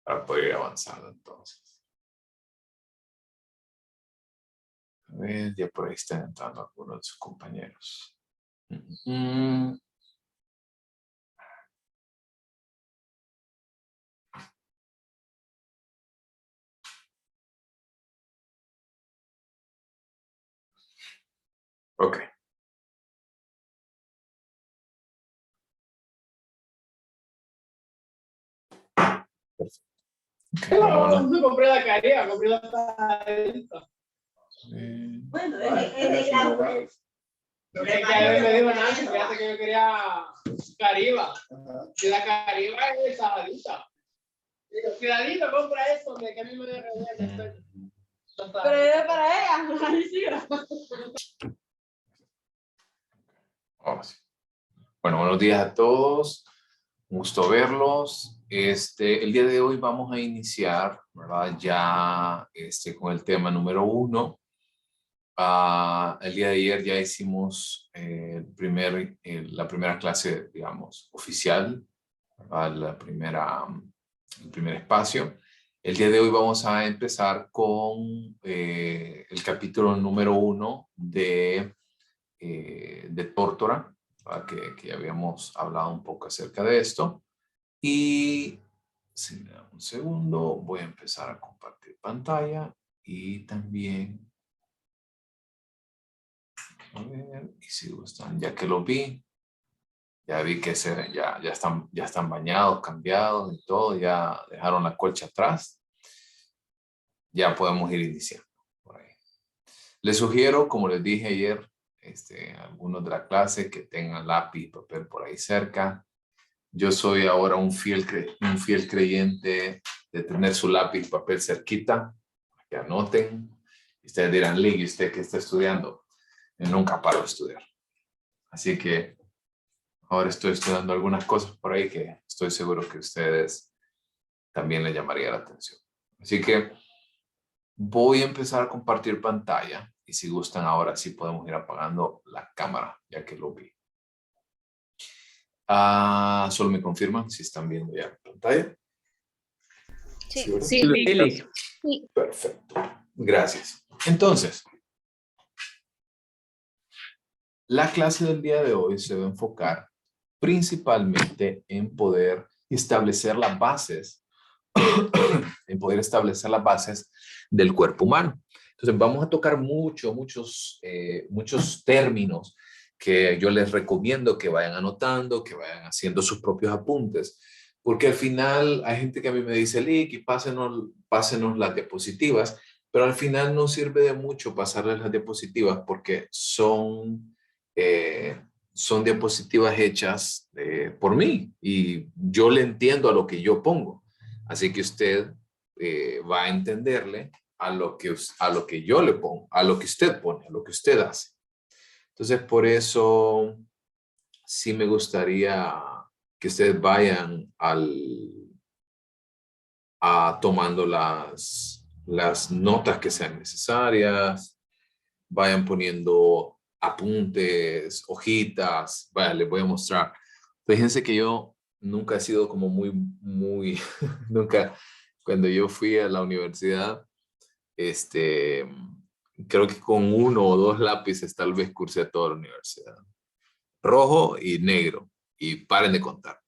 para poder ir avanzando entonces. A ver, ya por ahí están entrando algunos de sus compañeros. Ok. Okay, no compré la carrera, compré la tarjeta. Bueno, Lo que me dijo Nancy, fíjate que yo quería Cariba. Y la Cariba es saladita. Digo, cuidadito, compra esto, que a mí me debe regalar. Pero es para ella. Ahí sí. Ahora sí. Bueno, buenos días a todos. Un gusto verlos. El día de hoy vamos a iniciar, ¿verdad? Ya con el tema número 1. El día de ayer ya hicimos la primera clase, digamos, oficial, ¿verdad? El primer espacio. El día de hoy vamos a empezar con el capítulo número 1 de Tórtora, que ya habíamos hablado un poco acerca de esto. Y si me da un segundo, voy a empezar a compartir pantalla y también, a ver, y si gustan, ya que lo vi, ya vi que ya están bañados, cambiados y todo, ya dejaron la colcha atrás, ya podemos ir iniciando por ahí. Les sugiero, como les dije ayer, algunos de la clase que tengan lápiz y papel por ahí cerca. Yo soy ahora un fiel creyente de tener su lápiz y papel cerquita, que anoten. Ustedes dirán, Lee, ¿y usted qué está estudiando? Yo nunca paro de estudiar. Así que ahora estoy estudiando algunas cosas por ahí que estoy seguro que a ustedes también les llamaría la atención. Así que voy a empezar a compartir pantalla y si gustan ahora sí podemos ir apagando la cámara, ya que lo vi. Solo me confirman si están viendo ya la pantalla. sí. Sí. Perfecto. Gracias. Entonces, la clase del día de hoy se va a enfocar principalmente en poder establecer las bases, del cuerpo humano. Entonces, vamos a tocar muchos términos que yo les recomiendo que vayan anotando, que vayan haciendo sus propios apuntes, porque al final hay gente que a mí me dice, Lick, y pásenos las diapositivas, pero al final no sirve de mucho pasarles las diapositivas porque son diapositivas hechas por mí y yo le entiendo a lo que yo pongo. Así que usted va a entenderle a lo que yo le pongo, a lo que usted pone, a lo que usted hace. Entonces, por eso sí me gustaría que ustedes vayan tomando las notas que sean necesarias, vayan poniendo apuntes, hojitas. Vaya, les voy a mostrar. Fíjense que yo nunca he sido como muy, nunca, cuando yo fui a la universidad, creo que con 1 o 2 lápices tal vez cursé toda la universidad. Rojo y negro. Y paren de contar.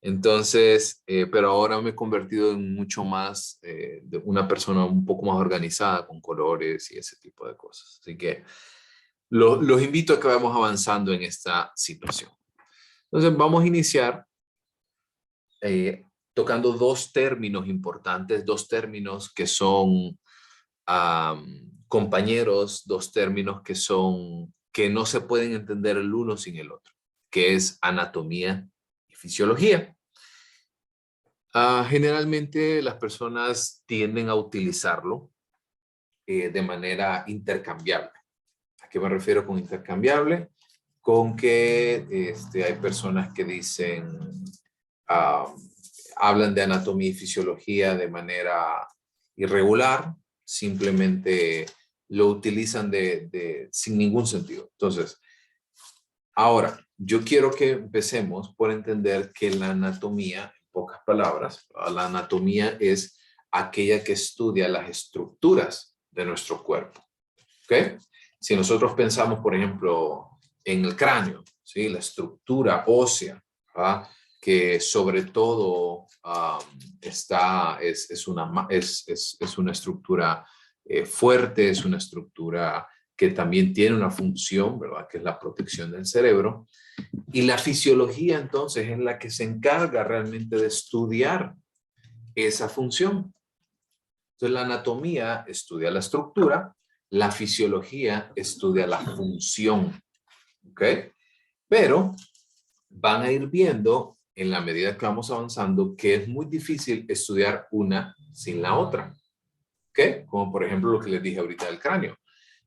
Entonces, pero ahora me he convertido en mucho más de una persona un poco más organizada con colores y ese tipo de cosas. Así que los invito a que vayamos avanzando en esta situación. Entonces, vamos a iniciar tocando 2 términos importantes, 2 términos que son compañeros, 2 términos que no se pueden entender el uno sin el otro, que es anatomía y fisiología. Generalmente las personas tienden a utilizarlo de manera intercambiable. ¿A qué me refiero con intercambiable? Con que hay personas que dicen, hablan de anatomía y fisiología de manera irregular, simplemente lo utilizan sin ningún sentido. Entonces, ahora, yo quiero que empecemos por entender que la anatomía, en pocas palabras, la anatomía es aquella que estudia las estructuras de nuestro cuerpo. ¿Ok? Si nosotros pensamos, por ejemplo, en el cráneo, ¿sí? La estructura ósea, ¿verdad? Que sobre todo es una estructura fuerte, es una estructura que también tiene una función, ¿verdad? Que es la protección del cerebro. Y la fisiología, entonces, es la que se encarga realmente de estudiar esa función. Entonces, la anatomía estudia la estructura, la fisiología estudia la función, ¿ok? Pero van a ir viendo en la medida que vamos avanzando que es muy difícil estudiar una sin la otra, ¿ok? Como por ejemplo lo que les dije ahorita del cráneo.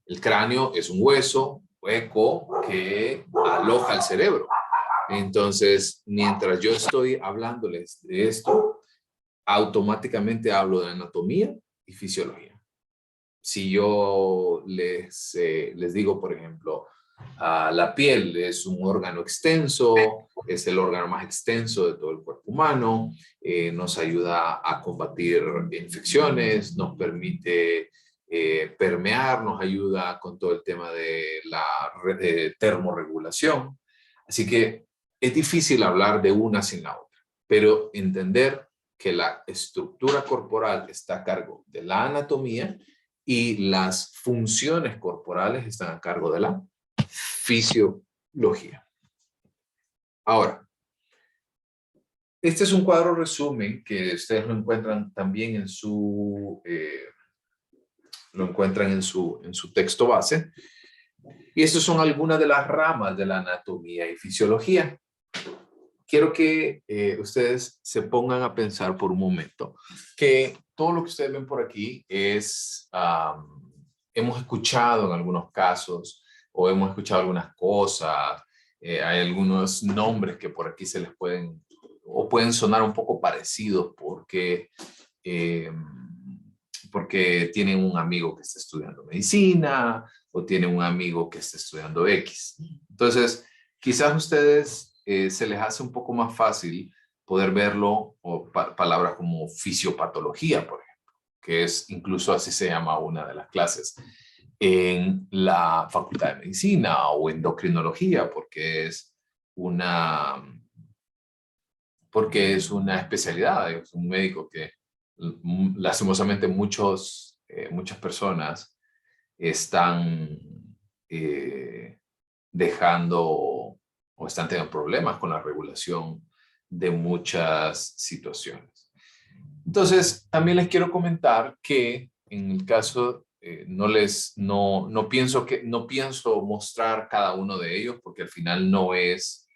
El cráneo es un hueso hueco que aloja el cerebro. Entonces, mientras yo estoy hablándoles de esto, automáticamente hablo de anatomía y fisiología. Si yo les digo, por ejemplo, la piel es un órgano extenso, es el órgano más extenso de todo el cuerpo humano, nos ayuda a combatir infecciones, nos permite permear, nos ayuda con todo el tema de la termorregulación. Así que es difícil hablar de una sin la otra, pero entender que la estructura corporal está a cargo de la anatomía y las funciones corporales están a cargo de la fisiología. Ahora, este es un cuadro resumen que ustedes lo encuentran también en su, su texto base. Y estas son algunas de las ramas de la anatomía y fisiología. Quiero que ustedes se pongan a pensar por un momento que todo lo que ustedes ven por aquí es, hemos escuchado en algunos casos o hemos escuchado algunas cosas, hay algunos nombres que por aquí se les pueden o pueden sonar un poco parecidos porque tienen un amigo que está estudiando medicina o tienen un amigo que está estudiando X. Entonces, quizás ustedes se les hace un poco más fácil poder verlo, o palabras como fisiopatología, por ejemplo, que es incluso así se llama una de las clases en la Facultad de Medicina, o endocrinología, porque es una especialidad, es un médico que lastimosamente muchas personas están dejando o están teniendo problemas con la regulación de muchas situaciones. Entonces, también les quiero comentar que en el caso, no pienso mostrar cada uno de ellos porque al final no es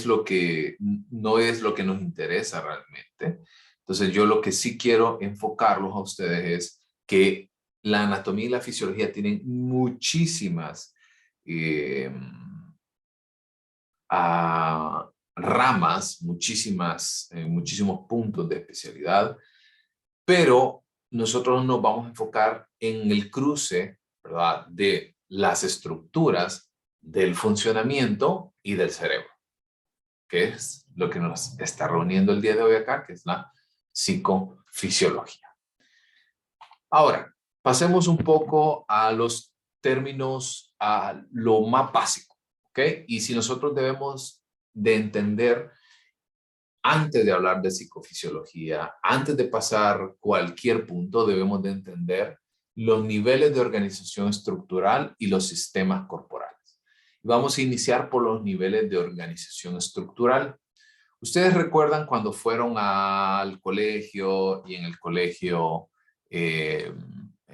lo que nos interesa realmente. Entonces, yo lo que sí quiero enfocarlos a ustedes es que la anatomía y la fisiología tienen muchísimas ramas, muchísimos puntos de especialidad, pero nosotros nos vamos a enfocar en el cruce, ¿verdad?, de las estructuras, del funcionamiento y del cerebro, que es lo que nos está reuniendo el día de hoy acá, que es la psicofisiología. Ahora, pasemos un poco a los términos, a lo más básico, ¿ok? Y si nosotros debemos de entender, antes de hablar de psicofisiología, antes de pasar cualquier punto, debemos de entender los niveles de organización estructural y los sistemas corporales. Vamos a iniciar por los niveles de organización estructural. ¿Ustedes recuerdan cuando fueron al colegio y en el colegio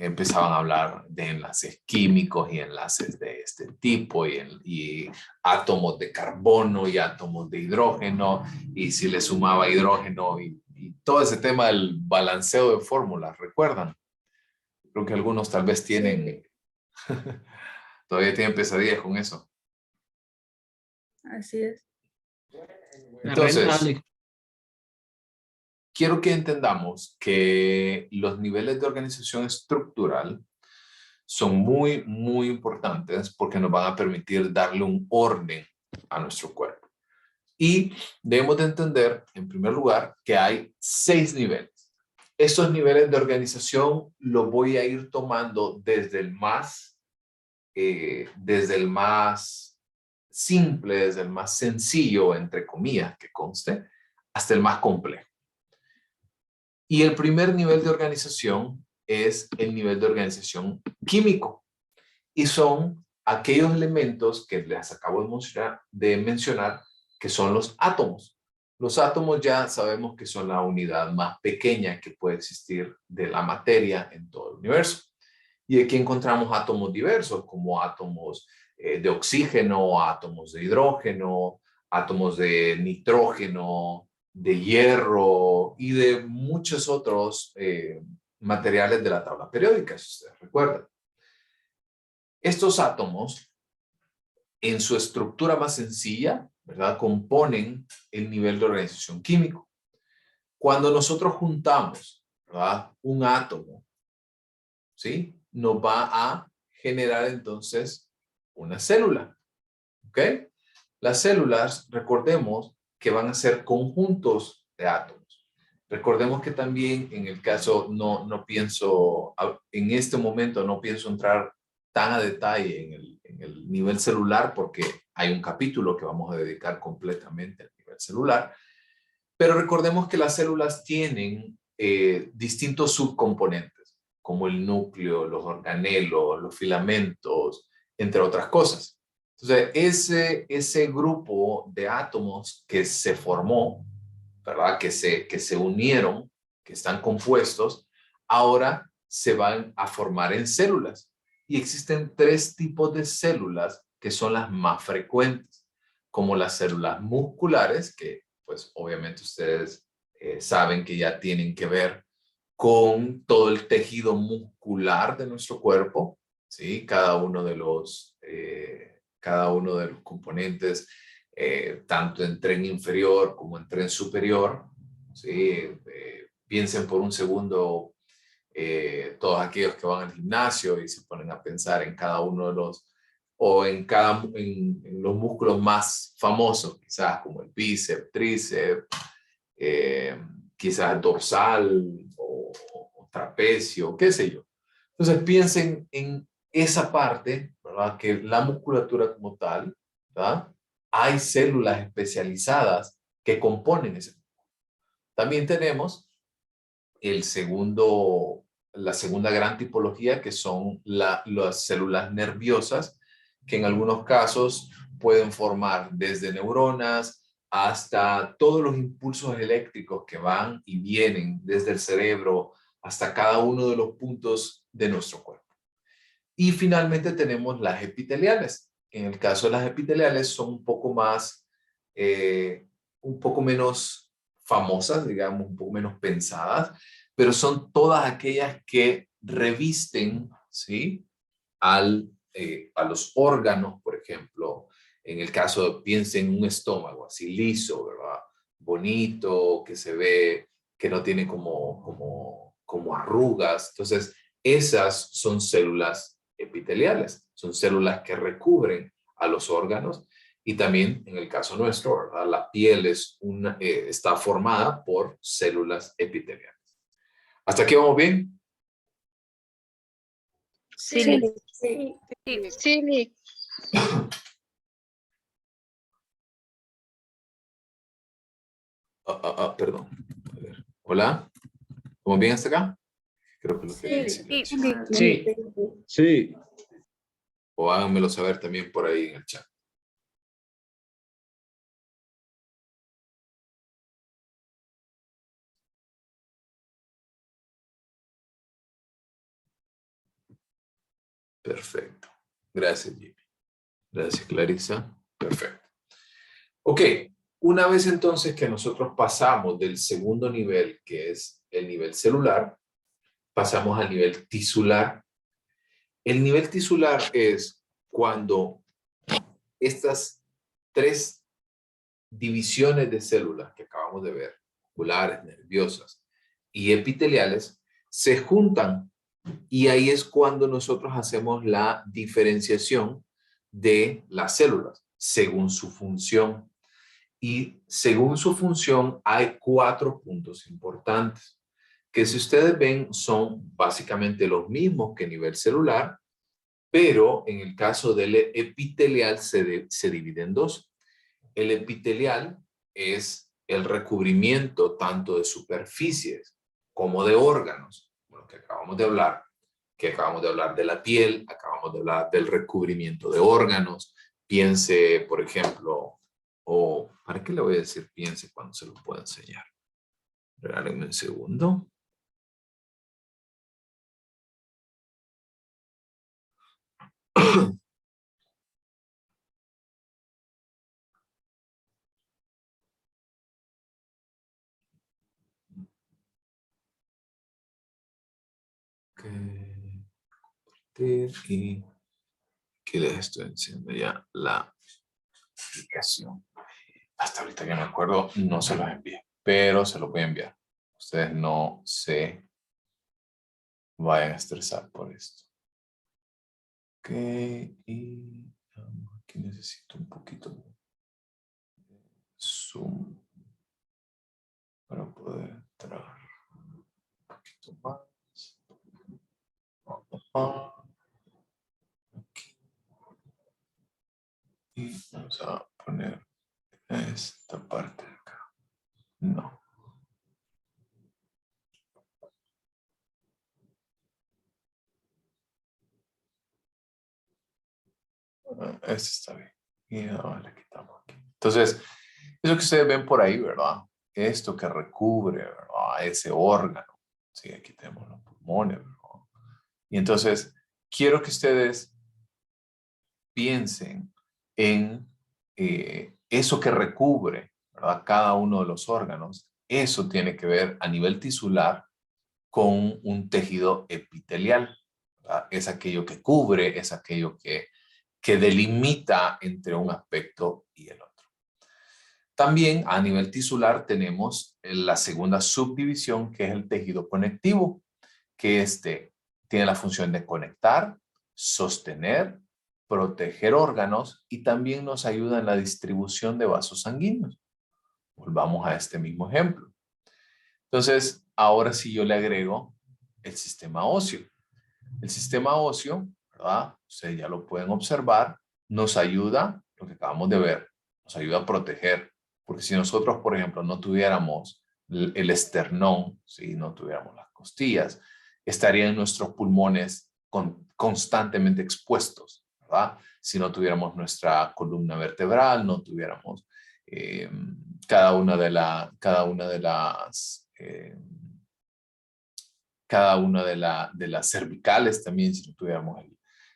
empezaban a hablar de enlaces químicos y enlaces de este tipo y átomos de carbono y átomos de hidrógeno, y si le sumaba hidrógeno y todo ese tema del balanceo de fórmulas? ¿Recuerdan? Creo que algunos tal vez tienen, todavía tienen pesadillas con eso. Así es. Entonces, quiero que entendamos que los niveles de organización estructural son muy, muy importantes porque nos van a permitir darle un orden a nuestro cuerpo. Y debemos de entender, en primer lugar, que hay 6 niveles. Estos niveles de organización los voy a ir tomando desde el más simple, desde el más sencillo, entre comillas, que conste, hasta el más complejo. Y el primer nivel de organización es el nivel de organización químico. Y son aquellos elementos que les acabo de mencionar, que son los átomos. Los átomos ya sabemos que son la unidad más pequeña que puede existir de la materia en todo el universo. Y aquí encontramos átomos diversos, como átomos de oxígeno, átomos de hidrógeno, átomos de nitrógeno, de hierro y de muchos otros materiales de la tabla periódica, si ustedes recuerdan. Estos átomos, en su estructura más sencilla, ¿verdad?, componen el nivel de organización químico. Cuando nosotros juntamos, ¿verdad?, un átomo, ¿sí?, nos va a generar entonces una célula. ¿Ok? Las células, recordemos que van a ser conjuntos de átomos. Recordemos que también en el caso, en este momento no pienso entrar tan a detalle en el nivel celular porque hay un capítulo que vamos a dedicar completamente al nivel celular. Pero recordemos que las células tienen distintos subcomponentes, como el núcleo, los organelos, los filamentos, entre otras cosas. Entonces, ese grupo de átomos que se formó, ¿verdad?, que se unieron, que están compuestos, ahora se van a formar en células. Y existen 3 tipos de células que son las más frecuentes, como las células musculares, que pues obviamente ustedes saben que ya tienen que ver con todo el tejido muscular de nuestro cuerpo, ¿sí? Cada uno de los componentes, tanto en tren inferior como en tren superior, ¿sí? Piensen por un segundo todos aquellos que van al gimnasio y se ponen a pensar en cada uno de los, o en los músculos más famosos, quizás como el bíceps, tríceps, quizás dorsal o trapecio, qué sé yo. Entonces piensen en esa parte, ¿verdad?, que la musculatura como tal, ¿verdad?, hay células especializadas que componen ese músculo. También tenemos la segunda gran tipología, que son las células nerviosas, que en algunos casos pueden formar desde neuronas hasta todos los impulsos eléctricos que van y vienen desde el cerebro hasta cada uno de los puntos de nuestro cuerpo. Y finalmente tenemos las epiteliales. En el caso de las epiteliales son un poco menos famosas, digamos, un poco menos pensadas, pero son todas aquellas que revisten, ¿sí?, a los órganos, por ejemplo. En el caso, piensen en un estómago así liso, ¿verdad?, bonito, que se ve, que no tiene como arrugas. Entonces, esas son células epiteliales, son células que recubren a los órganos. Y también, en el caso nuestro, ¿verdad?, la piel está formada por células epiteliales. ¿Hasta aquí vamos bien? Sí. Sí. Sí. Perdón. A ver. Hola. ¿Vamos bien hasta acá? Creo que lo tenía en silencio. Sí. O háganmelo saber también por ahí en el chat. Perfecto. Gracias, Jimmy. Gracias, Clarisa. Perfecto. Ok. Una vez entonces que nosotros pasamos del segundo nivel, que es el nivel celular, pasamos al nivel tisular. El nivel tisular es cuando estas 3 divisiones de células que acabamos de ver, musculares, nerviosas y epiteliales, se juntan, y ahí es cuando nosotros hacemos la diferenciación de las células según su función. y según su función hay 4 puntos importantes, que si ustedes ven son básicamente los mismos que a nivel celular, pero en el caso del epitelial se divide en 2. El epitelial es el recubrimiento tanto de superficies como de órganos, bueno, que acabamos de hablar, de la piel, acabamos de hablar del recubrimiento de órganos. Piense, por ejemplo, o ¿para qué le voy a decir piense cuando se lo puedo enseñar? Regálenme un segundo. Y aquí les estoy enseñando ya la aplicación. Hasta ahorita que me acuerdo, no se los envié, pero se los voy a enviar. Ustedes no se vayan a estresar por esto. Ok, y aquí necesito un poquito de zoom para poder entrar un poquito más. Aquí. Y vamos a poner esta parte de acá. No. Este está bien. Y ahora le quitamos aquí. Entonces, eso que ustedes ven por ahí, ¿verdad? Esto que recubre, ¿verdad? Ese órgano. Sí, aquí tenemos los pulmones, ¿verdad? Y entonces, quiero que ustedes piensen en eso que recubre, ¿verdad? Cada uno de los órganos. Eso tiene que ver a nivel tisular con un tejido epitelial, ¿verdad? Es aquello que cubre, es aquello que delimita entre un aspecto y el otro. También a nivel tisular tenemos la segunda subdivisión, que es el tejido conectivo, que tiene la función de conectar, sostener, proteger órganos y también nos ayuda en la distribución de vasos sanguíneos. Volvamos a este mismo ejemplo. Entonces, ahora sí yo le agrego el sistema óseo. El sistema óseo, ¿verdad? Ustedes ya lo pueden observar, nos ayuda, lo que acabamos de ver, nos ayuda a proteger. Porque si nosotros, por ejemplo, no tuviéramos el esternón, si no tuviéramos las costillas, estarían nuestros pulmones constantemente expuestos, ¿verdad? Si no tuviéramos nuestra columna vertebral, no tuviéramos eh, cada una de las cervicales también, si no tuviéramos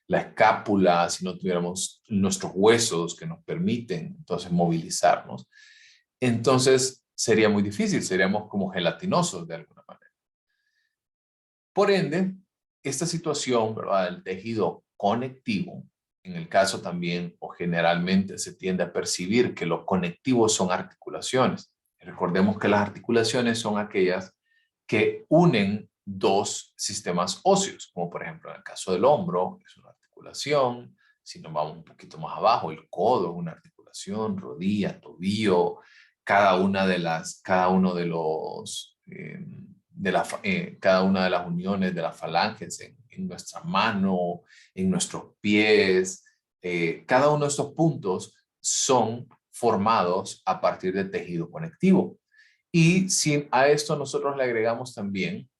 la escápula, si no tuviéramos nuestros huesos que nos permiten entonces movilizarnos, entonces sería muy difícil, seríamos como gelatinosos de alguna manera. Por ende, esta situación, ¿verdad?, del tejido conectivo, en el caso también o generalmente se tiende a percibir que los conectivos son articulaciones. Recordemos que las articulaciones son aquellas que unen dos sistemas óseos, como por ejemplo en el caso del hombro, es una articulación. Si nos vamos un poquito más abajo, el codo es una articulación, rodilla, tobillo, cada una de cada una de las uniones de las falanges en nuestra mano, en nuestros pies, cada uno de estos puntos son formados a partir del tejido conectivo. Y si a esto nosotros le agregamos también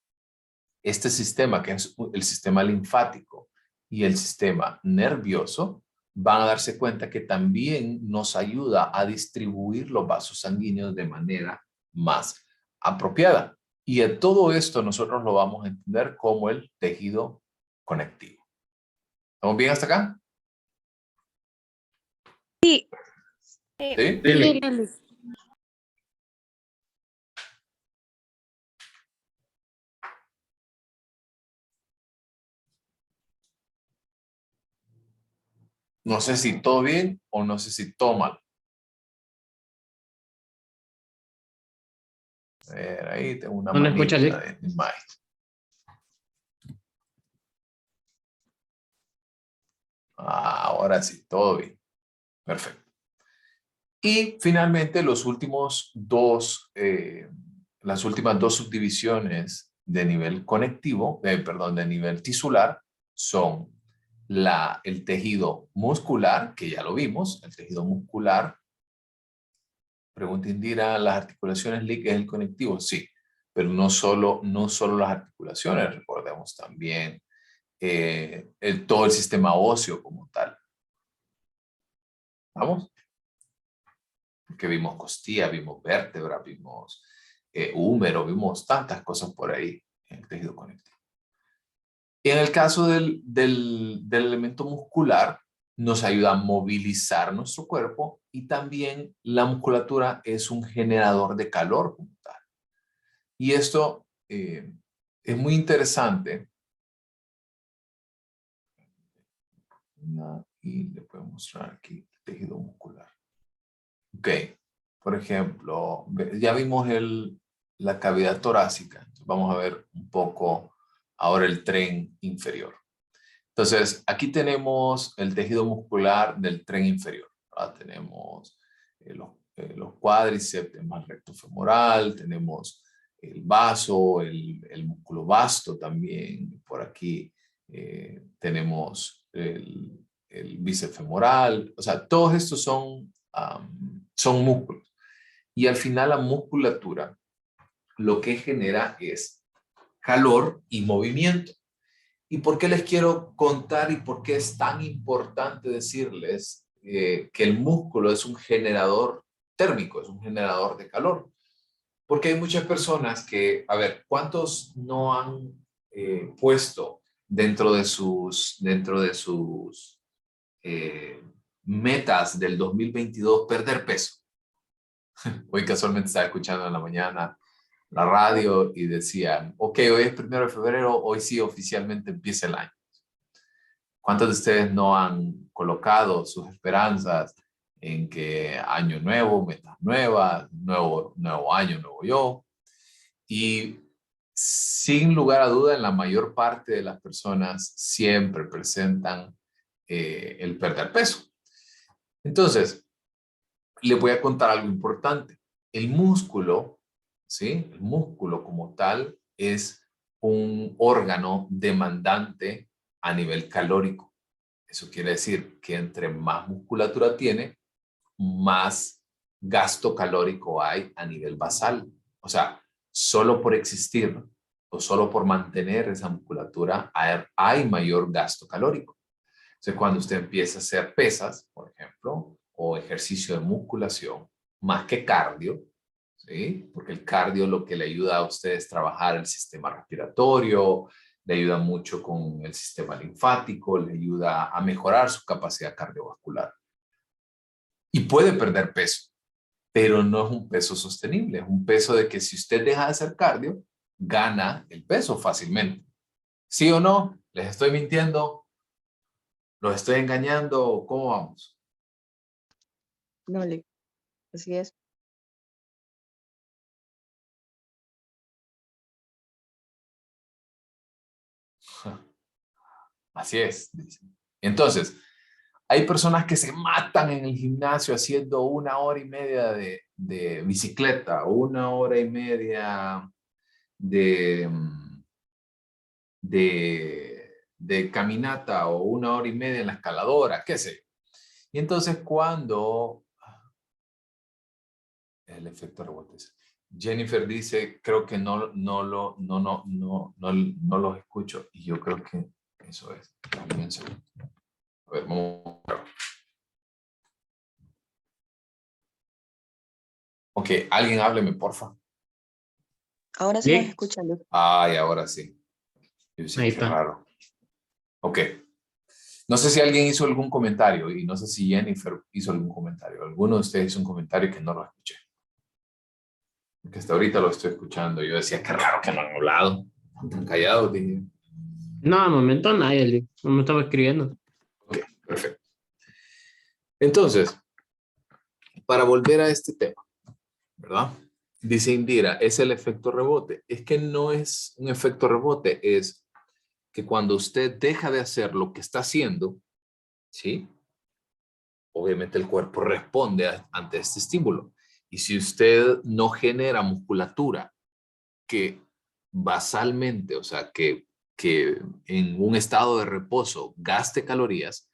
este sistema, que es el sistema linfático y el sistema nervioso, van a darse cuenta que también nos ayuda a distribuir los vasos sanguíneos de manera más apropiada. Y a todo esto nosotros lo vamos a entender como el tejido conectivo. ¿Estamos bien hasta acá? Sí. ¿Sí? Dele. No sé si todo bien o no sé si todo mal. A ver, ahí tengo una No lo escucha, manita sí. de maestro. Ahora sí, todo bien. Perfecto. Y finalmente las últimas dos subdivisiones de nivel conectivo, de nivel tisular, son el tejido muscular, que ya lo vimos, el tejido muscular. Pregunta Indira, ¿las articulaciones líquidas el conectivo? Sí, pero no solo las articulaciones, recordemos también todo el sistema óseo como tal. ¿Vamos? Porque vimos costilla, vimos vértebra, vimos húmero, vimos tantas cosas por ahí en el tejido conectivo. Y en el caso del elemento muscular, nos ayuda a movilizar nuestro cuerpo y también la musculatura es un generador de calor como tal. Y esto es muy interesante. Y le puedo mostrar aquí el tejido muscular. Ok, por ejemplo, ya vimos la cavidad torácica. Entonces vamos a ver un poco ahora el tren inferior. Entonces, aquí tenemos el tejido muscular del tren inferior, ¿verdad? Tenemos los cuádriceps, el recto femoral, tenemos el vaso, el músculo vasto también. Por aquí tenemos el bíceps femoral. O sea, todos estos son músculos. Y al final la musculatura lo que genera es calor y movimiento. ¿Y por qué les quiero contar y por qué es tan importante decirles que el músculo es un generador térmico, es un generador de calor? Porque hay muchas personas que, a ver, ¿cuántos no han puesto dentro de sus metas del 2022 perder peso? Hoy casualmente estaba escuchando en la mañana la radio y decían, ok, hoy es 1 de febrero, hoy sí oficialmente empieza el año. ¿Cuántos de ustedes no han colocado sus esperanzas en que año nuevo, metas nuevas, nuevo año, nuevo yo? Y sin lugar a duda, en la mayor parte de las personas siempre presentan el perder peso. Entonces, les voy a contar algo importante. El músculo, ¿sí? El músculo como tal es un órgano demandante a nivel calórico. Eso quiere decir que entre más musculatura tiene, más gasto calórico hay a nivel basal. O sea, solo por existir o solo por mantener esa musculatura hay mayor gasto calórico. Entonces, cuando usted empieza a hacer pesas, por ejemplo, o ejercicio de musculación, más que cardio, ¿sí? Porque el cardio lo que le ayuda a usted es trabajar el sistema respiratorio, le ayuda mucho con el sistema linfático, le ayuda a mejorar su capacidad cardiovascular. Y puede perder peso, pero no es un peso sostenible, es un peso de que si usted deja de hacer cardio, gana el peso fácilmente. ¿Sí o no? ¿Les estoy mintiendo? ¿Los estoy engañando? ¿Cómo vamos? No, así es. Así es. Entonces, hay personas que se matan en el gimnasio haciendo 1 hora y media de bicicleta, 1 hora y media de, de caminata o 1 hora y media en la escaladora, qué sé. Y entonces cuando el efecto rebote. Jennifer dice, creo que no los escucho. Y yo creo que eso es. Dame un segundo. A ver, vamos a ver. Ok, alguien hábleme, porfa. Ahora sí nos escuchando. Ay, ahora sí. Yo decía, Ahí qué está. raro. Ok. No sé si alguien hizo algún comentario y no sé si Jennifer hizo algún comentario. Alguno de ustedes hizo un comentario que no lo escuché. Porque hasta ahorita lo estoy escuchando. Yo decía, qué raro que no han hablado. Están callados, dije. No, al momento nadie, no me estaba escribiendo. Ok, perfecto. Entonces, para volver a este tema, ¿verdad? Dice Indira, es el efecto rebote. Es que no es un efecto rebote, es que cuando usted deja de hacer lo que está haciendo, ¿sí? obviamente el cuerpo responde ante este estímulo. Y si usted no genera musculatura que basalmente, o sea, que en un estado de reposo gaste calorías,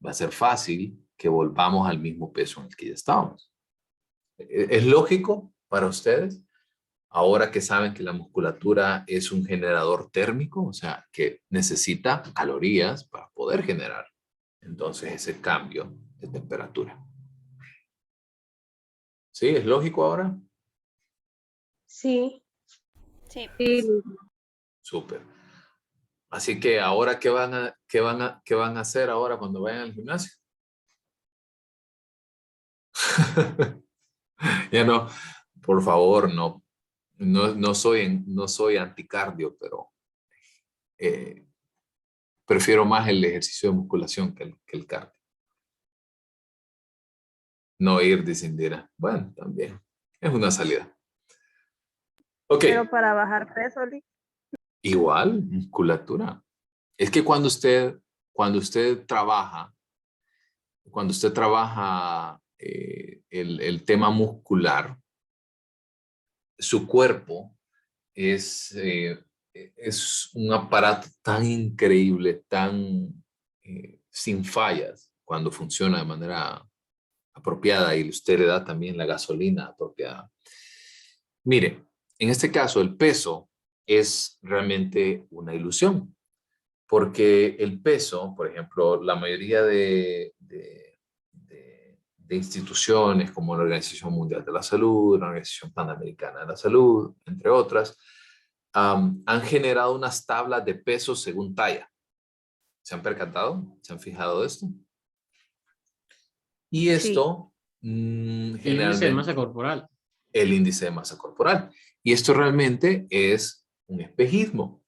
va a ser fácil que volvamos al mismo peso en el que ya estábamos. ¿Es lógico para ustedes? Ahora que saben que la musculatura es un generador térmico, o sea, que necesita calorías para poder generar entonces ese cambio de temperatura. ¿Sí? ¿Es lógico ahora? Sí. Sí. Súper. Así que ahora, ¿qué van a hacer ahora cuando vayan al gimnasio? Ya no, por favor, no soy anticardio, pero prefiero más el ejercicio de musculación que el cardio. No ir, dice Indira. Bueno, también. Es una salida. Ok. Pero para bajar peso, Igual, musculatura. Es que cuando usted trabaja el tema muscular, su cuerpo es un aparato tan increíble, tan sin fallas, cuando funciona de manera apropiada y usted le da también la gasolina apropiada. Mire, en este caso el peso es realmente una ilusión, porque el peso, por ejemplo, la mayoría de instituciones como la Organización Mundial de la Salud, la Organización Panamericana de la Salud, entre otras, han generado unas tablas de peso según talla. ¿Se han percatado? ¿Se han fijado de esto? Y esto El índice de generalmente masa corporal. el índice de masa corporal. Y esto realmente es un espejismo,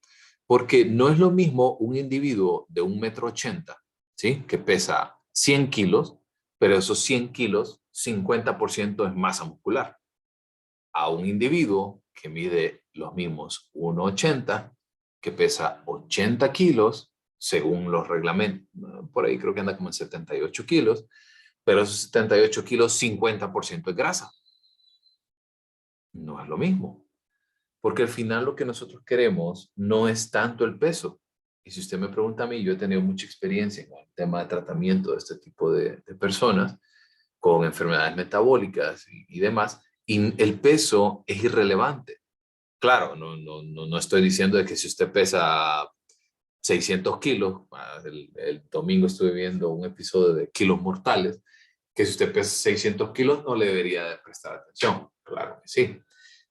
porque no es lo mismo un individuo de 1,80 m, ¿sí? Que pesa 100 kilos, pero esos 100 kilos, 50% es masa muscular. A un individuo que mide los mismos 1,80 m, que pesa 80 kilos, según los reglamentos, por ahí creo que anda como en 78 kilos, pero esos 78 kilos, 50% es grasa. No es lo mismo. Porque al final lo que nosotros queremos no es tanto el peso. Y si usted me pregunta a mí, yo he tenido mucha experiencia en el tema de tratamiento de este tipo de personas con enfermedades metabólicas y demás, y el peso es irrelevante. Claro, no estoy diciendo de que si usted pesa 600 kilos, el domingo estuve viendo un episodio de Kilos Mortales, que si usted pesa 600 kilos no le debería de prestar atención. Claro que sí.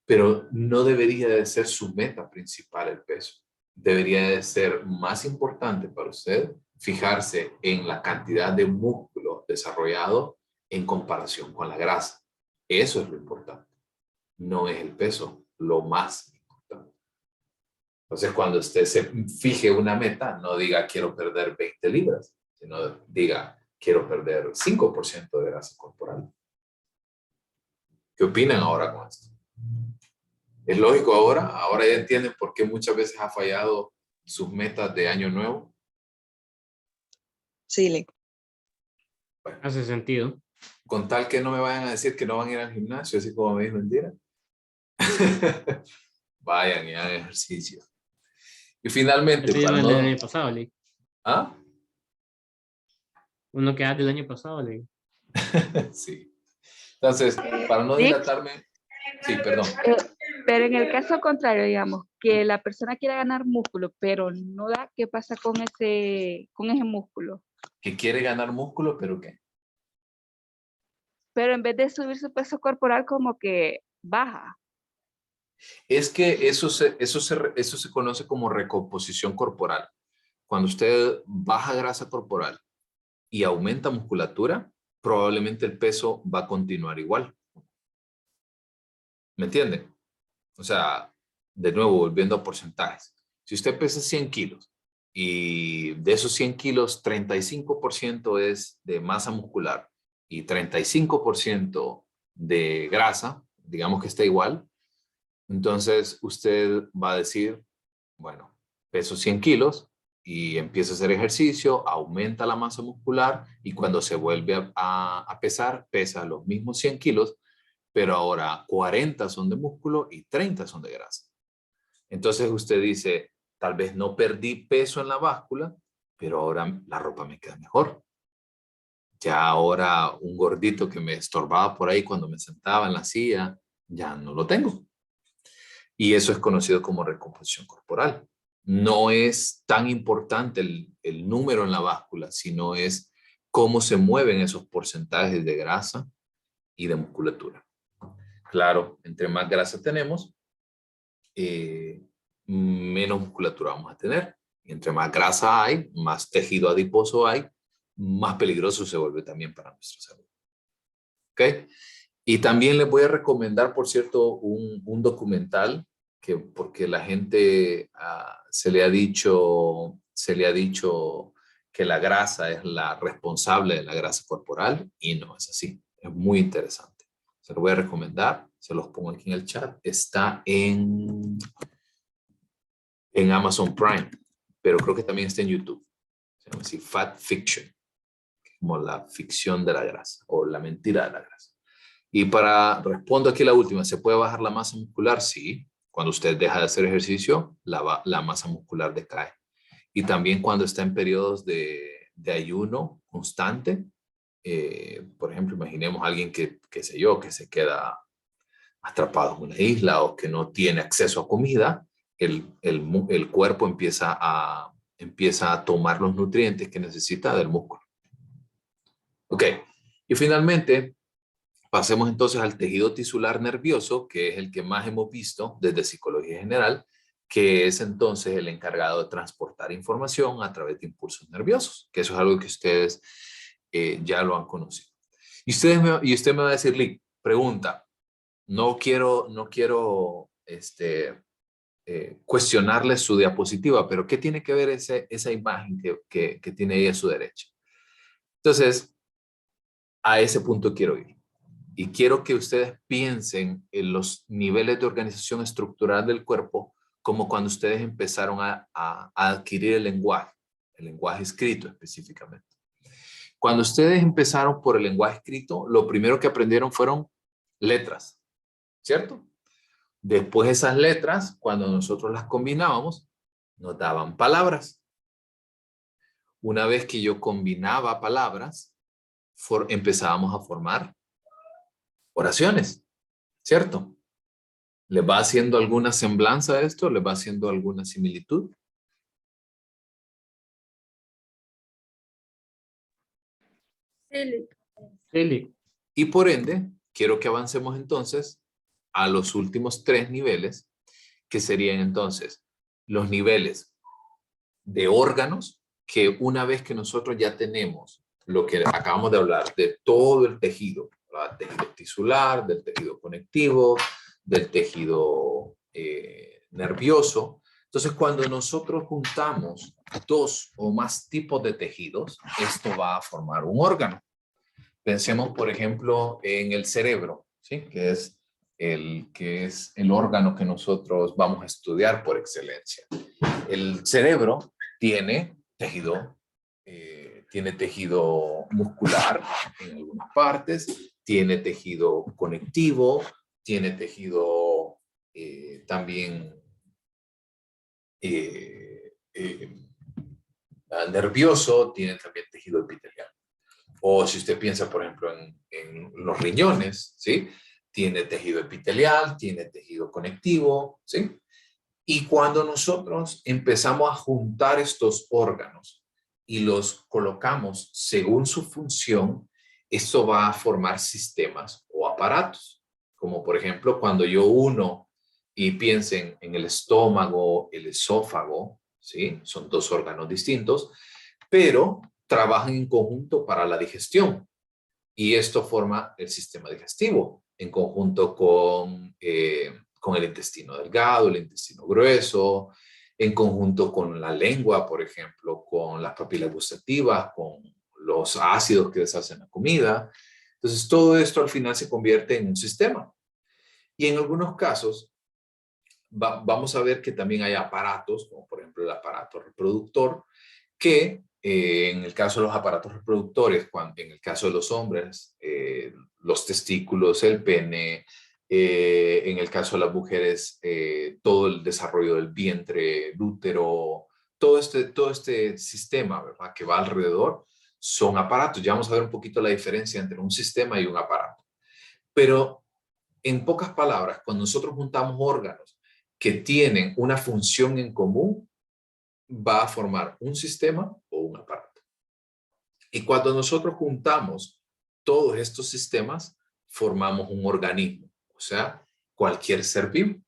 Pero no debería de ser su meta principal el peso. Debería de ser más importante para usted fijarse en la cantidad de músculo desarrollado en comparación con la grasa. Eso es lo importante. No es el peso lo más importante. Entonces, cuando usted se fije una meta, no diga quiero perder 20 libras, sino diga quiero perder 5% de grasa corporal. ¿Qué opinan ahora con esto? ¿Es lógico ahora? ¿Ahora ya entienden por qué muchas veces ha fallado sus metas de año nuevo? Sí, Link. Bueno, Hace sentido. con tal que no me vayan a decir que no van a ir al gimnasio, así como me dijo Indira. Vayan y hagan ejercicio. Y finalmente, Eso ya para es del no... año pasado, Lee. ¿Ah? Uno que hace del año pasado, Lee. Sí. Entonces, para no Nick. dilatarme... Sí, perdón. Pero en el caso contrario, digamos, que la persona quiera ganar músculo, pero no da, ¿qué pasa con ese músculo? Que quiere ganar músculo, pero ¿qué? Pero en vez de subir su peso corporal, como que baja. Es que eso se conoce como recomposición corporal. Cuando usted baja grasa corporal y aumenta musculatura, probablemente el peso va a continuar igual. ¿Me entiende? O sea, de nuevo, volviendo a porcentajes. Si usted pesa 100 kilos y de esos 100 kilos, 35% es de masa muscular y 35% de grasa, digamos que está igual, entonces usted va a decir, bueno, peso 100 kilos y empieza a hacer ejercicio, aumenta la masa muscular y cuando se vuelve a pesar, pesa los mismos 100 kilos, pero ahora 40 son de músculo y 30 son de grasa. Entonces usted dice, tal vez no perdí peso en la báscula, pero ahora la ropa me queda mejor. Ya ahora un gordito que me estorbaba por ahí cuando me sentaba en la silla, ya no lo tengo. Y eso es conocido como recomposición corporal. No es tan importante el número en la báscula, sino es cómo se mueven esos porcentajes de grasa y de musculatura. Claro, entre más grasa tenemos, menos musculatura vamos a tener. Y entre más grasa hay, más tejido adiposo hay, más peligroso se vuelve también para nuestra salud. ¿Ok? Y también les voy a recomendar, por cierto, un documental porque la gente se le ha dicho que la grasa es la responsable de la grasa corporal y no es así. Es muy interesante. Se lo voy a recomendar, se los pongo aquí en el chat. Está en Amazon Prime, pero creo que también está en YouTube. Se llama así Fat Fiction, como la ficción de la grasa o la mentira de la grasa. Y respondo aquí la última, ¿se puede bajar la masa muscular? Sí. Cuando usted deja de hacer ejercicio, la masa muscular decae. Y también cuando está en periodos de ayuno constante, por ejemplo, imaginemos a alguien qué sé yo, que se queda atrapado en una isla o que no tiene acceso a comida, el cuerpo empieza a tomar los nutrientes que necesita del músculo. Ok, y finalmente, pasemos entonces al tejido tisular nervioso, que es el que más hemos visto desde psicología general, que es entonces el encargado de transportar información a través de impulsos nerviosos, que eso es algo que ustedes ya lo han conocido. Y usted me va a decir, Lee, pregunta, no quiero cuestionarle su diapositiva, pero ¿qué tiene que ver esa imagen que tiene ahí a su derecha? Entonces, a ese punto quiero ir. Y quiero que ustedes piensen en los niveles de organización estructural del cuerpo como cuando ustedes empezaron a adquirir el lenguaje escrito específicamente. Cuando ustedes empezaron por el lenguaje escrito, lo primero que aprendieron fueron letras, ¿cierto? Después esas letras, cuando nosotros las combinábamos, nos daban palabras. Una vez que yo combinaba palabras, empezábamos a formar oraciones, ¿cierto? ¿Les va haciendo alguna semblanza a esto? ¿Les va haciendo alguna similitud? Sí. Y por ende, quiero que avancemos entonces a los últimos 3 niveles, que serían entonces los niveles de órganos, que una vez que nosotros ya tenemos lo que acabamos de hablar de todo el tejido, ¿verdad? Tejido tisular, del tejido conectivo, del tejido nervioso. Entonces, cuando nosotros juntamos 2 o más tipos de tejidos, esto va a formar un órgano. Pensemos, por ejemplo, en el cerebro, ¿sí? Que es el órgano que nosotros vamos a estudiar por excelencia. El cerebro tiene tejido muscular en algunas partes, tiene tejido conectivo, tiene tejido también nervioso, tiene también tejido epitelial. O si usted piensa, por ejemplo, en los riñones, ¿sí? Tiene tejido epitelial, tiene tejido conectivo, ¿sí? Y cuando nosotros empezamos a juntar estos órganos y los colocamos según su función, esto va a formar sistemas o aparatos. Como por ejemplo, cuando yo uno y piensen en el estómago, el esófago, ¿sí? Son 2 órganos distintos, pero trabajan en conjunto para la digestión. Y esto forma el sistema digestivo en conjunto con el intestino delgado, el intestino grueso, en conjunto con la lengua, por ejemplo, con las papilas gustativas, con los ácidos que deshacen la comida. Entonces, todo esto al final se convierte en un sistema. Y en algunos casos, vamos a ver que también hay aparatos, como por ejemplo el aparato reproductor, que en el caso de los aparatos reproductores, en el caso de los hombres, los testículos, el pene, en el caso de las mujeres, todo el desarrollo del vientre, el útero, todo este sistema, ¿verdad?, que va alrededor, son aparatos. Ya vamos a ver un poquito la diferencia entre un sistema y un aparato. Pero en pocas palabras, cuando nosotros juntamos órganos que tienen una función en común, va a formar un sistema o un aparato. Y cuando nosotros juntamos todos estos sistemas, formamos un organismo, o sea, cualquier ser vivo.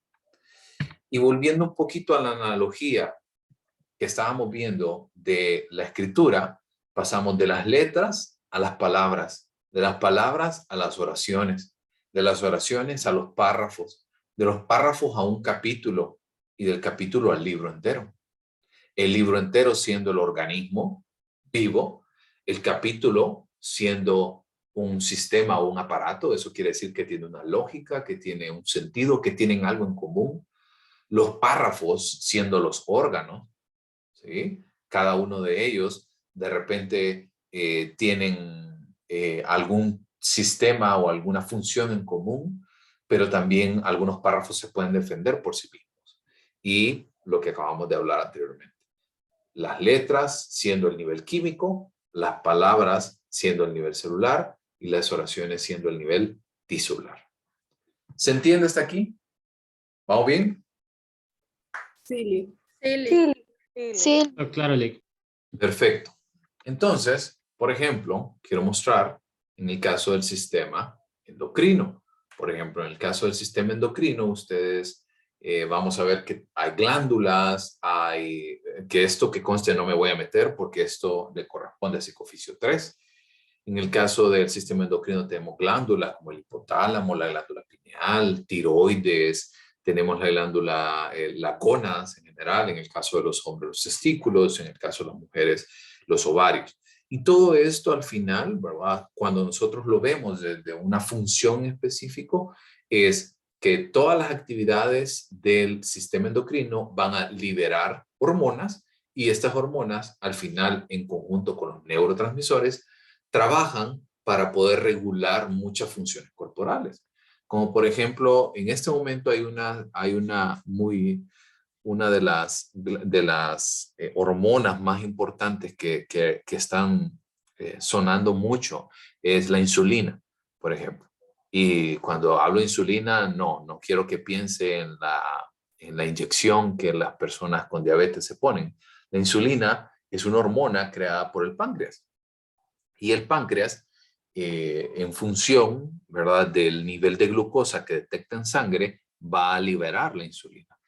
Y volviendo un poquito a la analogía que estábamos viendo de la escritura, pasamos de las letras a las palabras, de las palabras a las oraciones, de las oraciones a los párrafos, de los párrafos a un capítulo y del capítulo al libro entero. El libro entero siendo el organismo vivo, el capítulo siendo un sistema o un aparato, eso quiere decir que tiene una lógica, que tiene un sentido, que tienen algo en común. Los párrafos siendo los órganos, ¿sí? Cada uno de ellos de repente tienen algún sistema o alguna función en común, pero también algunos párrafos se pueden defender por sí mismos. Y lo que acabamos de hablar anteriormente. Las letras siendo el nivel químico, las palabras siendo el nivel celular y las oraciones siendo el nivel tisular. ¿Se entiende hasta aquí? ¿Vamos bien? Sí. Sí. Oh, claro, Lick. Perfecto. Entonces, por ejemplo, quiero mostrar en el caso del sistema endocrino. Por ejemplo, en el caso del sistema endocrino, ustedes vamos a ver que hay glándulas, que esto que conste no me voy a meter porque esto le corresponde a psicoficio 3. En el caso del sistema endocrino tenemos glándulas como el hipotálamo, la glándula pineal, tiroides, tenemos la glándula, las gónadas en general, en el caso de los hombres los testículos, en el caso de las mujeres los ovarios. Y todo esto al final, ¿verdad?, cuando nosotros lo vemos desde una función específica, es que todas las actividades del sistema endocrino van a liberar hormonas y estas hormonas al final en conjunto con los neurotransmisores trabajan para poder regular muchas funciones corporales. Como por ejemplo, en este momento hay una de las hormonas más importantes que están sonando mucho es la insulina, por ejemplo. Y cuando hablo de insulina, no quiero que piense en la inyección que las personas con diabetes se ponen. La insulina es una hormona creada por el páncreas. Y el páncreas, en función, ¿verdad?, del nivel de glucosa que detecta en sangre, va a liberar la insulina.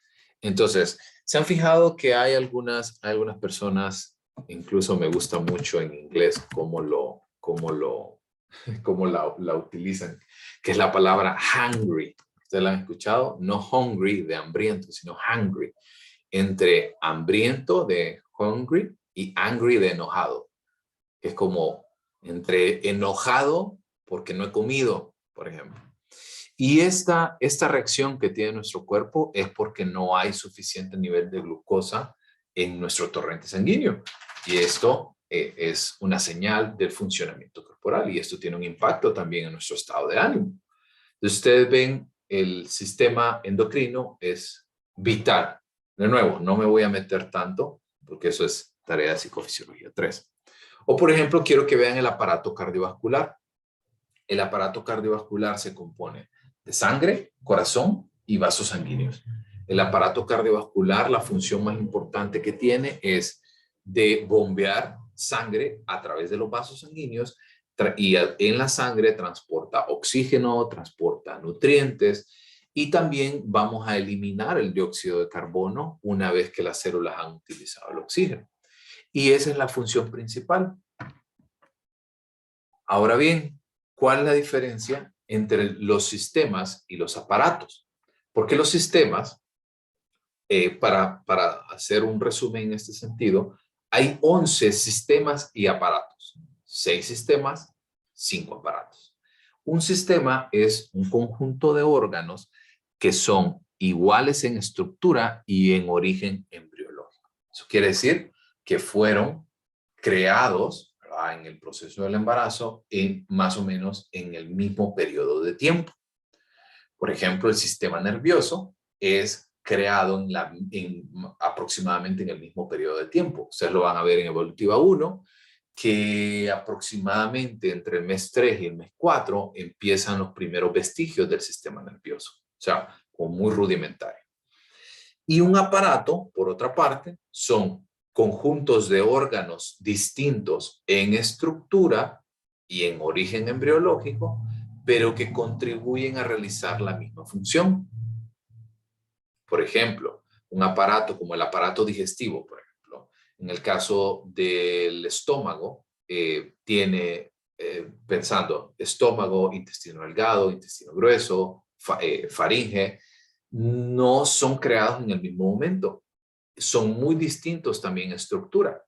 Entonces, ¿se han fijado que hay algunas personas, incluso me gusta mucho en inglés cómo la utilizan, que es la palabra hungry? ¿Ustedes la han escuchado? No hungry de hambriento, sino hungry. Entre hambriento de hungry y angry de enojado. Que es como entre enojado porque no he comido, por ejemplo. Y esta reacción que tiene nuestro cuerpo es porque no hay suficiente nivel de glucosa en nuestro torrente sanguíneo. Y esto es una señal del funcionamiento corporal y esto tiene un impacto también en nuestro estado de ánimo. Entonces ustedes ven, el sistema endocrino es vital. De nuevo, no me voy a meter tanto porque eso es tarea de psicofisiología 3. O por ejemplo, quiero que vean el aparato cardiovascular. El aparato cardiovascular se compone de sangre, corazón y vasos sanguíneos. El aparato cardiovascular, la función más importante que tiene es de bombear sangre a través de los vasos sanguíneos y en la sangre transporta oxígeno, transporta nutrientes y también vamos a eliminar el dióxido de carbono una vez que las células han utilizado el oxígeno. Y esa es la función principal. Ahora bien, ¿cuál es la diferencia entre los sistemas y los aparatos? Porque los sistemas, para hacer un resumen en este sentido, hay 11 sistemas y aparatos. 6 sistemas, 5 aparatos. Un sistema es un conjunto de órganos que son iguales en estructura y en origen embriológico. Eso quiere decir que fueron creados, ¿verdad?, en el proceso del embarazo, más o menos en el mismo periodo de tiempo. Por ejemplo, el sistema nervioso es creado aproximadamente en el mismo periodo de tiempo. Ustedes lo van a ver en Evolutiva 1, que aproximadamente entre el mes 3 y el mes 4 empiezan los primeros vestigios del sistema nervioso. O sea, como muy rudimentario. Y un aparato, por otra parte, son conjuntos de órganos distintos en estructura y en origen embriológico, pero que contribuyen a realizar la misma función. Por ejemplo, un aparato como el aparato digestivo, por ejemplo, en el caso del estómago, tiene, pensando, estómago, intestino delgado, intestino grueso, faringe, no son creados en el mismo momento. Son muy distintos también en estructura,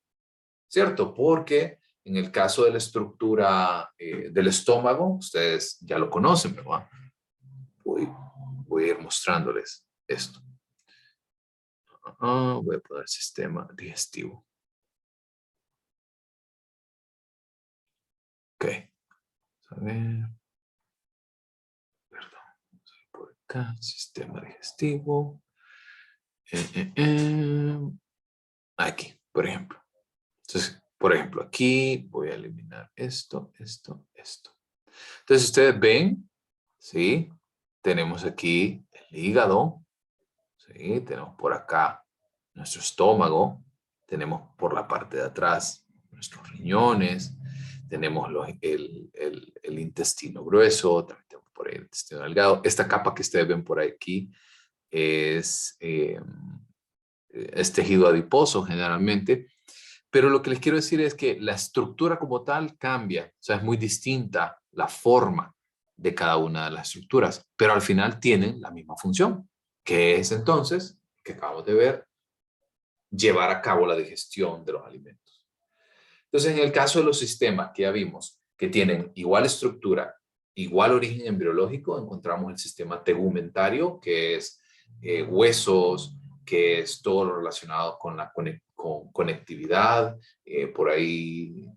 ¿cierto? Porque en el caso de la estructura del estómago, ustedes ya lo conocen, ¿verdad? Voy a ir mostrándoles esto. Voy a poner sistema digestivo. Ok. A ver. Perdón. Por acá, sistema digestivo. Aquí, por ejemplo. Entonces, por ejemplo, aquí voy a eliminar esto. Entonces, ustedes ven, ¿sí? Tenemos aquí el hígado, ¿sí? Tenemos por acá nuestro estómago, tenemos por la parte de atrás nuestros riñones, tenemos el intestino grueso, también tenemos por ahí el intestino delgado. Esta capa que ustedes ven por aquí es tejido adiposo generalmente, pero lo que les quiero decir es que la estructura como tal cambia, o sea, es muy distinta la forma de cada una de las estructuras, pero al final tienen la misma función, que es entonces, que acabamos de ver, llevar a cabo la digestión de los alimentos. Entonces, en el caso de los sistemas que ya vimos, que tienen igual estructura, igual origen embriológico, encontramos el sistema tegumentario, que es huesos, que es todo lo relacionado con la conectividad, por ahí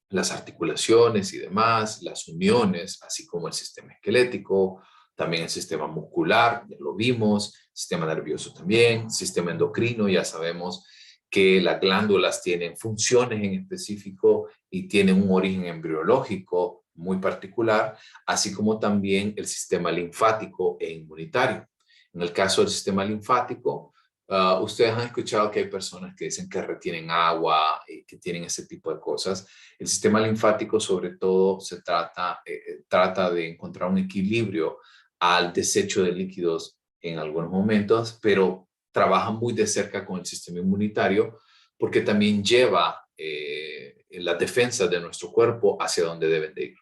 las articulaciones y demás, las uniones, así como el sistema esquelético, también el sistema muscular, ya lo vimos, sistema nervioso también, sistema endocrino, ya sabemos que las glándulas tienen funciones en específico y tienen un origen embriológico muy particular, así como también el sistema linfático e inmunitario. En el caso del sistema linfático, ustedes han escuchado que hay personas que dicen que retienen agua y que tienen ese tipo de cosas. El sistema linfático, sobre todo, se trata de encontrar un equilibrio al desecho de líquidos en algunos momentos, pero trabaja muy de cerca con el sistema inmunitario porque también lleva las defensas de nuestro cuerpo hacia donde deben de ir.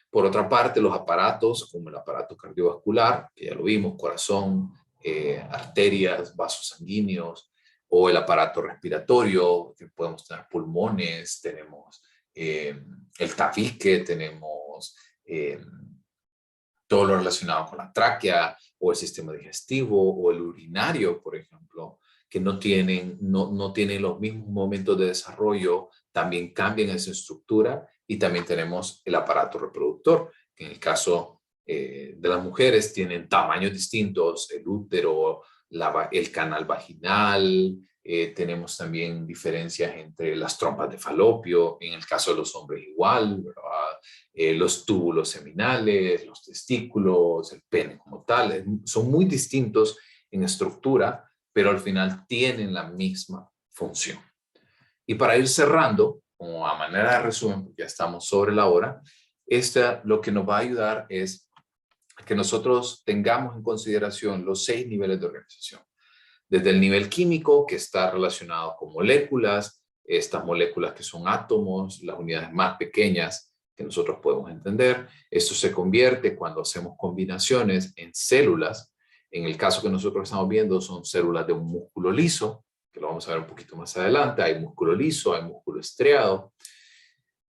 Por otra parte, los aparatos, como el aparato cardiovascular, que ya lo vimos, corazón, arterias, vasos sanguíneos, o el aparato respiratorio, que podemos tener pulmones, tenemos el tabique, tenemos todo lo relacionado con la tráquea, o el sistema digestivo, o el urinario, por ejemplo, que no tienen los mismos momentos de desarrollo, también cambian esa estructura, y también tenemos el aparato reproductor, que en el caso de las mujeres tienen tamaños distintos, el útero, el canal vaginal, tenemos también diferencias entre las trompas de falopio, en el caso de los hombres igual, los túbulos seminales, los testículos, el pene como tal, son muy distintos en estructura, pero al final tienen la misma función. Y para ir cerrando, como a manera de resumen, porque ya estamos sobre la hora, lo que nos va a ayudar es que nosotros tengamos en consideración los 6 niveles de organización. Desde el nivel químico, que está relacionado con moléculas, estas moléculas que son átomos, las unidades más pequeñas que nosotros podemos entender. Esto se convierte cuando hacemos combinaciones en células. En el caso que nosotros estamos viendo son células de un músculo liso, que lo vamos a ver un poquito más adelante. Hay músculo liso, hay músculo estriado.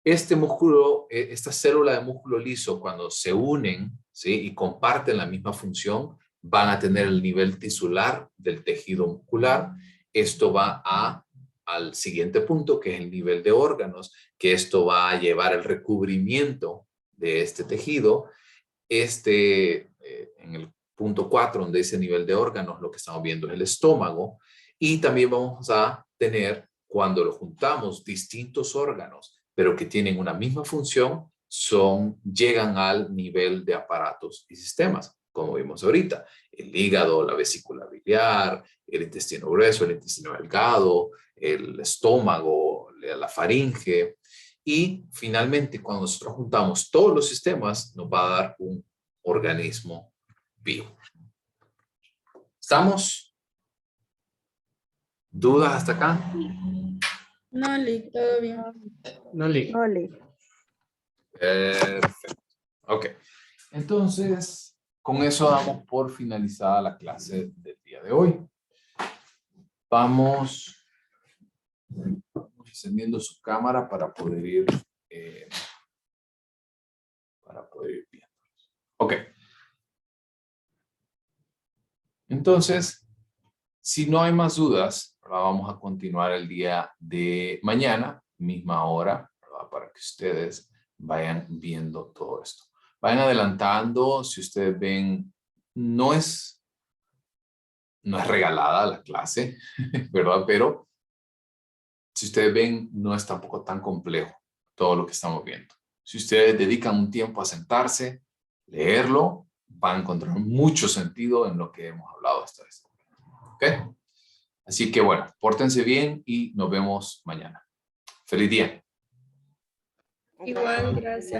Este músculo, esta célula de músculo liso, cuando se unen, ¿sí?, y comparten la misma función, van a tener el nivel tisular del tejido muscular. Esto va a al siguiente punto, que es el nivel de órganos, que esto va a llevar el recubrimiento de este tejido. En el punto 4, donde dice nivel de órganos, lo que estamos viendo es el estómago. Y también vamos a tener, cuando lo juntamos, distintos órganos, pero que tienen una misma función, llegan al nivel de aparatos y sistemas, como vimos ahorita. El hígado, la vesícula biliar, el intestino grueso, el intestino delgado, el estómago, la faringe. Y finalmente, cuando nosotros juntamos todos los sistemas, nos va a dar un organismo vivo. ¿Estamos? ¿Dudas hasta acá? No, Lick, todo bien. No, Lick. Perfecto. Ok. Entonces, con eso damos por finalizada la clase del día de hoy. Vamos encendiendo su cámara para poder ir viendo. Ok. Entonces, si no hay más dudas, vamos a continuar el día de mañana, misma hora, ¿verdad? Para que ustedes vayan viendo todo esto. Vayan adelantando, si ustedes ven, no es regalada la clase, ¿verdad? Pero si ustedes ven, no es tampoco tan complejo todo lo que estamos viendo. Si ustedes dedican un tiempo a sentarse, leerlo, van a encontrar mucho sentido en lo que hemos hablado hasta este momento. ¿Ok? Así que bueno, pórtense bien y nos vemos mañana. ¡Feliz día! Igual, gracias.